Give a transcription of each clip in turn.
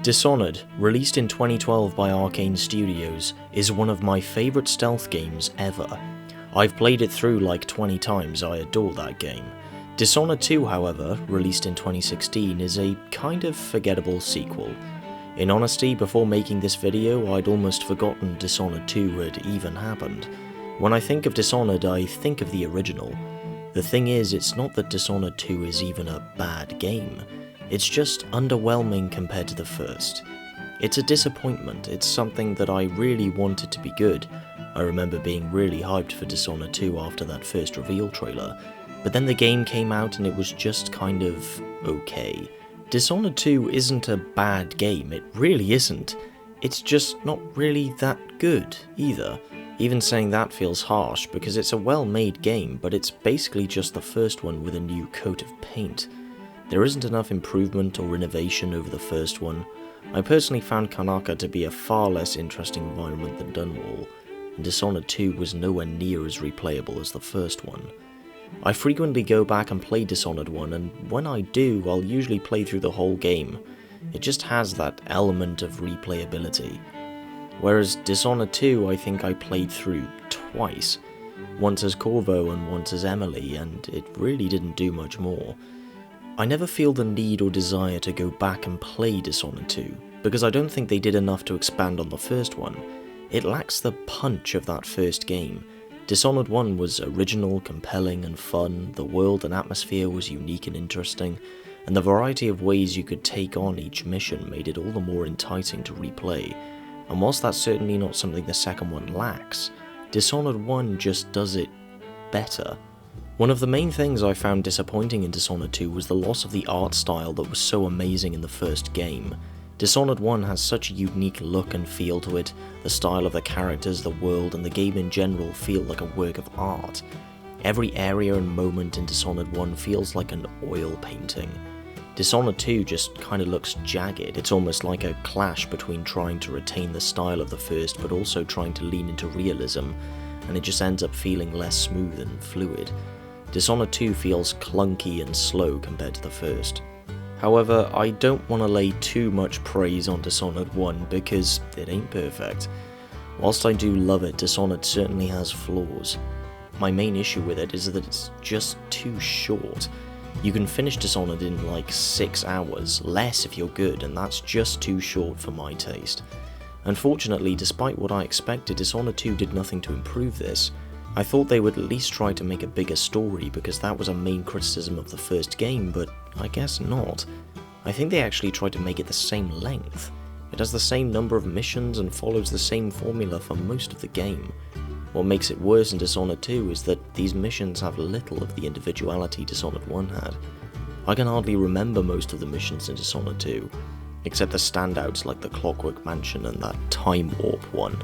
Dishonored, released in 2012 by Arcane Studios, is one of my favourite stealth games ever. I've played it through like 20 times, I adore that game. Dishonored 2, however, released in 2016, is a kind of forgettable sequel. In honesty, before making this video, I'd almost forgotten Dishonored 2 had even happened. When I think of Dishonored, I think of the original. The thing is, it's not that Dishonored 2 is even a bad game. It's just underwhelming compared to the first. It's a disappointment, it's something that I really wanted to be good. I remember being really hyped for Dishonored 2 after that first reveal trailer, but then the game came out and it was just kind of okay. Dishonored 2 isn't a bad game, it really isn't. It's just not really that good either. Even saying that feels harsh because it's a well-made game, but it's basically just the first one with a new coat of paint. There isn't enough improvement or innovation over the first one. I personally found Karnaca to be a far less interesting environment than Dunwall, and Dishonored 2 was nowhere near as replayable as the first one. I frequently go back and play Dishonored 1, and when I do, I'll usually play through the whole game. It just has that element of replayability. Whereas Dishonored 2 I think I played through twice, once as Corvo and once as Emily, and it really didn't do much more. I never feel the need or desire to go back and play Dishonored 2, because I don't think they did enough to expand on the first one. It lacks the punch of that first game. Dishonored 1 was original, compelling and fun, the world and atmosphere was unique and interesting, and the variety of ways you could take on each mission made it all the more enticing to replay. And whilst that's certainly not something the second one lacks, Dishonored 1 just does it better. One of the main things I found disappointing in Dishonored 2 was the loss of the art style that was so amazing in the first game. Dishonored 1 has such a unique look and feel to it, the style of the characters, the world, and the game in general feel like a work of art. Every area and moment in Dishonored 1 feels like an oil painting. Dishonored 2 just kinda looks jagged. It's almost like a clash between trying to retain the style of the first but also trying to lean into realism, and it just ends up feeling less smooth and fluid. Dishonored 2 feels clunky and slow compared to the first. However, I don't want to lay too much praise on Dishonored 1 because it ain't perfect. Whilst I do love it, Dishonored certainly has flaws. My main issue with it is that it's just too short. You can finish Dishonored in like 6 hours, less if you're good, and that's just too short for my taste. Unfortunately, despite what I expected, Dishonored 2 did nothing to improve this. I thought they would at least try to make a bigger story because that was a main criticism of the first game, but I guess not. I think they actually tried to make it the same length. It has the same number of missions and follows the same formula for most of the game. What makes it worse in Dishonored 2 is that these missions have little of the individuality Dishonored 1 had. I can hardly remember most of the missions in Dishonored 2, except the standouts like the Clockwork Mansion and that Time Warp one.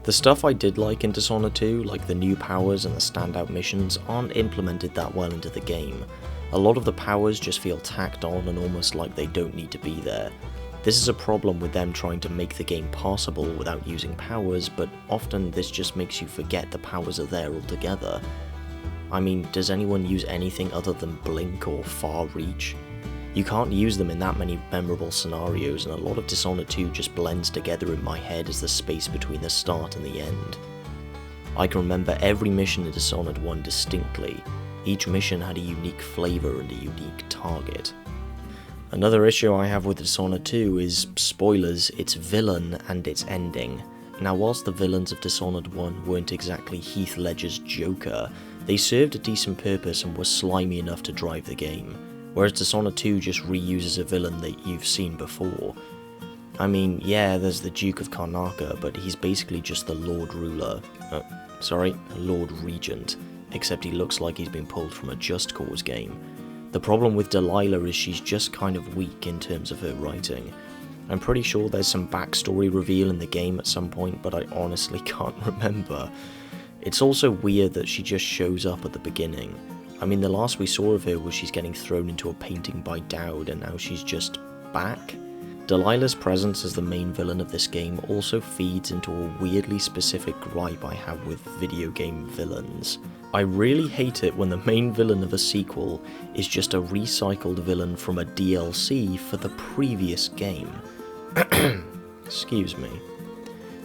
The stuff I did like in Dishonored 2, like the new powers and the standout missions, aren't implemented that well into the game. A lot of the powers just feel tacked on and almost like they don't need to be there. This is a problem with them trying to make the game passable without using powers, but often this just makes you forget the powers are there altogether. I mean, does anyone use anything other than Blink or Far Reach? You can't use them in that many memorable scenarios, and a lot of Dishonored 2 just blends together in my head as the space between the start and the end. I can remember every mission in Dishonored 1 distinctly. Each mission had a unique flavour and a unique target. Another issue I have with Dishonored 2 is, spoilers, its villain and its ending. Now, whilst the villains of Dishonored 1 weren't exactly Heath Ledger's Joker, they served a decent purpose and were slimy enough to drive the game. Whereas Dishonored 2 just reuses a villain that you've seen before. I mean, yeah, there's the Duke of Karnaca, but he's basically just the Lord Regent, except he looks like he's been pulled from a Just Cause game. The problem with Delilah is she's just kind of weak in terms of her writing. I'm pretty sure there's some backstory reveal in the game at some point, but I honestly can't remember. It's also weird that she just shows up at the beginning. I mean, the last we saw of her was she's getting thrown into a painting by Dowd, and now she's just back. Delilah's presence as the main villain of this game also feeds into a weirdly specific gripe I have with video game villains. I really hate it when the main villain of a sequel is just a recycled villain from a DLC for the previous game. Excuse me.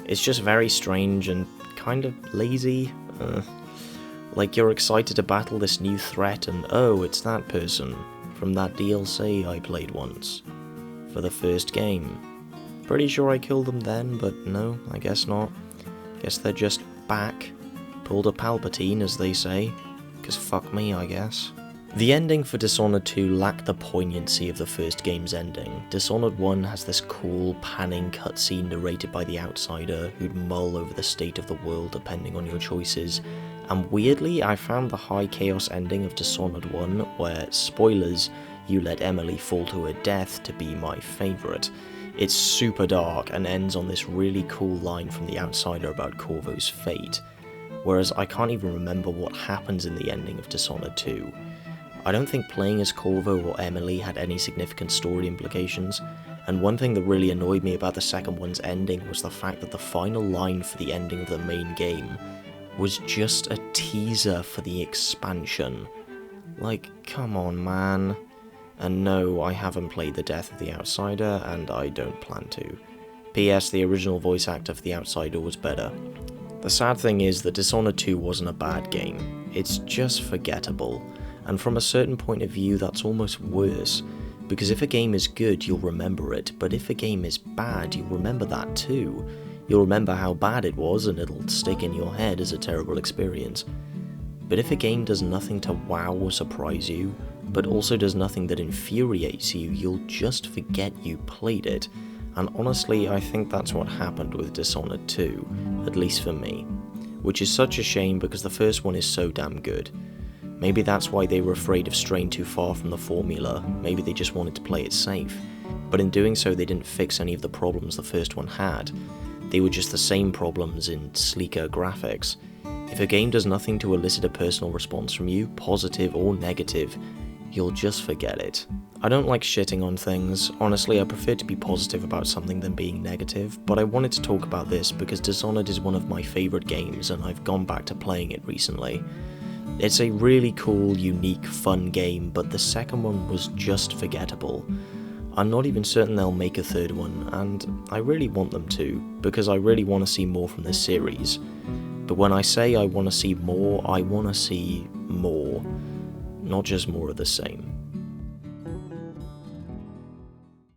It's just very strange and kind of lazy. Like you're excited to battle this new threat and oh, it's that person from that DLC I played once for the first game. Pretty sure I killed them then, but no, I guess not. Guess they're just back. Pulled a Palpatine, as they say. 'Cause fuck me, I guess. The ending for Dishonored 2 lacked the poignancy of the first game's ending. Dishonored 1 has this cool, panning cutscene narrated by the outsider who'd mull over the state of the world depending on your choices. And weirdly, I found the high chaos ending of Dishonored 1, where, spoilers, you let Emily fall to her death, to be my favourite. It's super dark and ends on this really cool line from the outsider about Corvo's fate. Whereas I can't even remember what happens in the ending of Dishonored 2. I don't think playing as Corvo or Emily had any significant story implications, and one thing that really annoyed me about the second one's ending was the fact that the final line for the ending of the main game was just a teaser for the expansion. Like, come on, man. And no, I haven't played The Death of the Outsider, and I don't plan to. P.S. The original voice actor for the Outsider was better. The sad thing is that Dishonored 2 wasn't a bad game, it's just forgettable, and from a certain point of view that's almost worse, because if a game is good you'll remember it, but if a game is bad you'll remember that too. You'll remember how bad it was and it'll stick in your head as a terrible experience. But if a game does nothing to wow or surprise you, but also does nothing that infuriates you, you'll just forget you played it. And honestly, I think that's what happened with Dishonored 2, at least for me. Which is such a shame because the first one is so damn good. Maybe that's why they were afraid of straying too far from the formula, maybe they just wanted to play it safe. But in doing so they didn't fix any of the problems the first one had. They were just the same problems in sleeker graphics. If a game does nothing to elicit a personal response from you, positive or negative, you'll just forget it. I don't like shitting on things, honestly I prefer to be positive about something than being negative, but I wanted to talk about this because Dishonored is one of my favourite games and I've gone back to playing it recently. It's a really cool, unique, fun game, but the second one was just forgettable. I'm not even certain they'll make a third one, and I really want them to, because I really want to see more from this series. But when I say I want to see more, I want to see more, not just more of the same.